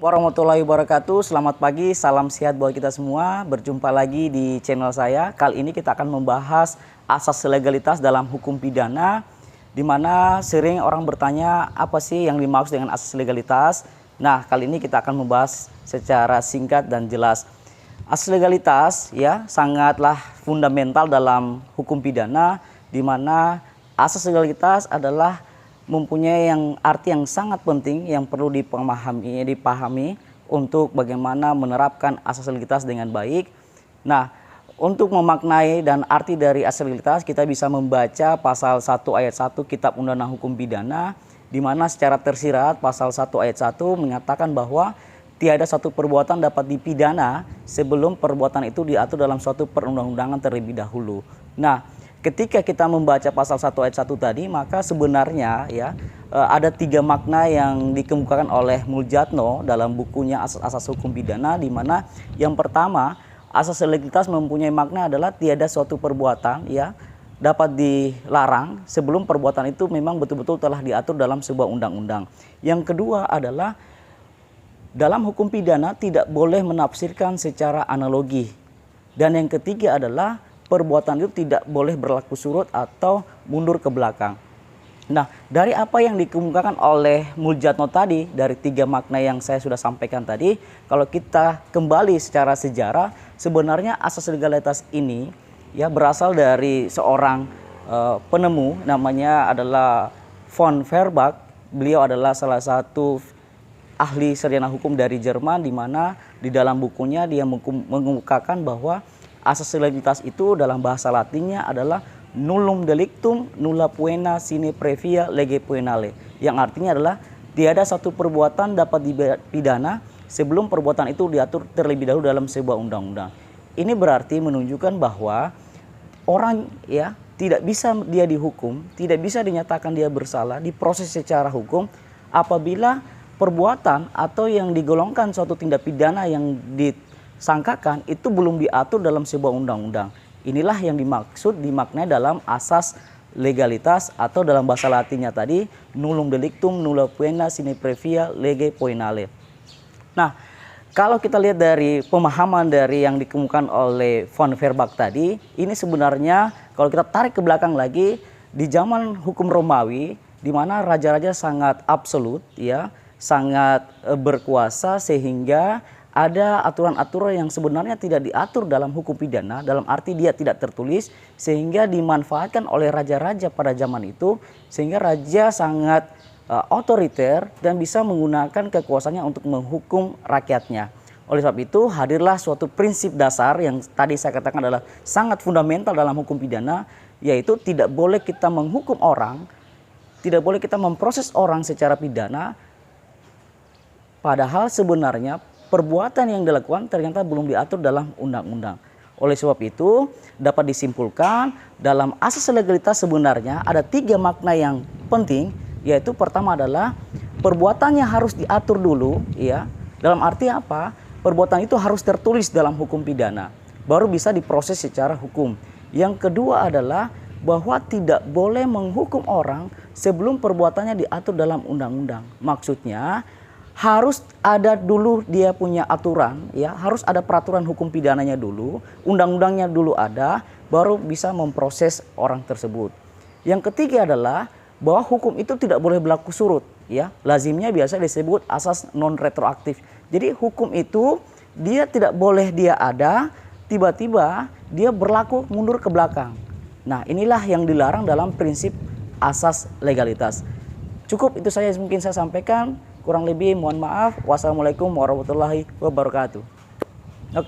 Warahmatullahi wabarakatuh. Selamat pagi, salam sehat buat kita semua. Berjumpa lagi di channel saya. Kali ini kita akan membahas asas legalitas dalam hukum pidana, di mana sering orang bertanya apa sih yang dimaksud dengan asas legalitas. Nah, kali ini kita akan membahas secara singkat dan jelas. Asas legalitas ya sangatlah fundamental dalam hukum pidana, di mana asas legalitas adalah mempunyai arti yang sangat penting yang perlu dipahami untuk bagaimana menerapkan asas legalitas dengan baik. Nah, untuk memaknai dan arti dari asas legalitas, kita bisa membaca pasal 1 ayat 1 Kitab Undang-Undang Hukum Pidana, di mana secara tersirat pasal 1 ayat 1 mengatakan bahwa tiada satu perbuatan dapat dipidana sebelum perbuatan itu diatur dalam suatu perundang-undangan terlebih dahulu. Nah, ketika kita membaca pasal 1 ayat 1 tadi, maka sebenarnya ya ada 3 makna yang dikemukakan oleh Muljatno dalam bukunya Asas-Asas Hukum Pidana, di mana yang pertama, asas legalitas mempunyai makna adalah tiada suatu perbuatan ya dapat dilarang sebelum perbuatan itu memang betul-betul telah diatur dalam sebuah undang-undang. Yang kedua adalah dalam hukum pidana tidak boleh menafsirkan secara analogi. Dan yang ketiga adalah perbuatan itu tidak boleh berlaku surut atau mundur ke belakang. Nah, dari apa yang dikemukakan oleh Muljatno tadi, dari 3 makna yang saya sudah sampaikan tadi, kalau kita kembali secara sejarah, sebenarnya asas legalitas ini ya berasal dari seorang penemu, namanya adalah von Feuerbach. Beliau adalah salah satu ahli sarjana hukum dari Jerman, di mana di dalam bukunya dia mengemukakan bahwa asas legalitas itu dalam bahasa Latinnya adalah nullum delictum nulla poena sine previa lege poenale, yang artinya adalah tiada satu perbuatan dapat dipidana sebelum perbuatan itu diatur terlebih dahulu dalam sebuah undang-undang. Ini berarti menunjukkan bahwa orang ya tidak bisa dia dihukum, tidak bisa dinyatakan dia bersalah, diproses secara hukum apabila perbuatan atau yang digolongkan suatu tindak pidana yang disangkakan itu belum diatur dalam sebuah undang-undang. Inilah yang dimaknai dalam asas legalitas, atau dalam bahasa Latinnya tadi nullum delictum nulla poena sine previa lege poenale. Nah, kalau kita lihat dari pemahaman dari yang dikemukakan oleh von Feuerbach tadi, ini sebenarnya kalau kita tarik ke belakang lagi di zaman hukum Romawi, di mana raja-raja sangat absolut ya, sangat berkuasa, sehingga ada aturan-aturan yang sebenarnya tidak diatur dalam hukum pidana, dalam arti dia tidak tertulis, sehingga dimanfaatkan oleh raja-raja pada zaman itu, sehingga raja sangat otoriter dan bisa menggunakan kekuasaannya untuk menghukum rakyatnya. Oleh sebab itu hadirlah suatu prinsip dasar yang tadi saya katakan adalah sangat fundamental dalam hukum pidana, yaitu tidak boleh kita menghukum orang, tidak boleh kita memproses orang secara pidana, padahal sebenarnya perbuatan yang dilakukan ternyata belum diatur dalam undang-undang. Oleh sebab itu dapat disimpulkan dalam asas legalitas sebenarnya ada 3 makna yang penting, yaitu pertama adalah perbuatannya harus diatur dulu ya. Dalam arti apa? Perbuatan itu harus tertulis dalam hukum pidana, baru bisa diproses secara hukum. Yang kedua adalah bahwa tidak boleh menghukum orang sebelum perbuatannya diatur dalam undang-undang. Maksudnya harus ada dulu dia punya aturan ya, harus ada peraturan hukum pidananya dulu, undang-undangnya dulu ada, baru bisa memproses orang tersebut. Yang ketiga adalah bahwa hukum itu tidak boleh berlaku surut ya, lazimnya biasa disebut asas non retroaktif. Jadi hukum itu dia tidak boleh dia ada tiba-tiba dia berlaku mundur ke belakang. Nah, inilah yang dilarang dalam prinsip asas legalitas. Cukup itu saja mungkin saya sampaikan. Kurang lebih mohon maaf. Wassalamualaikum warahmatullahi wabarakatuh.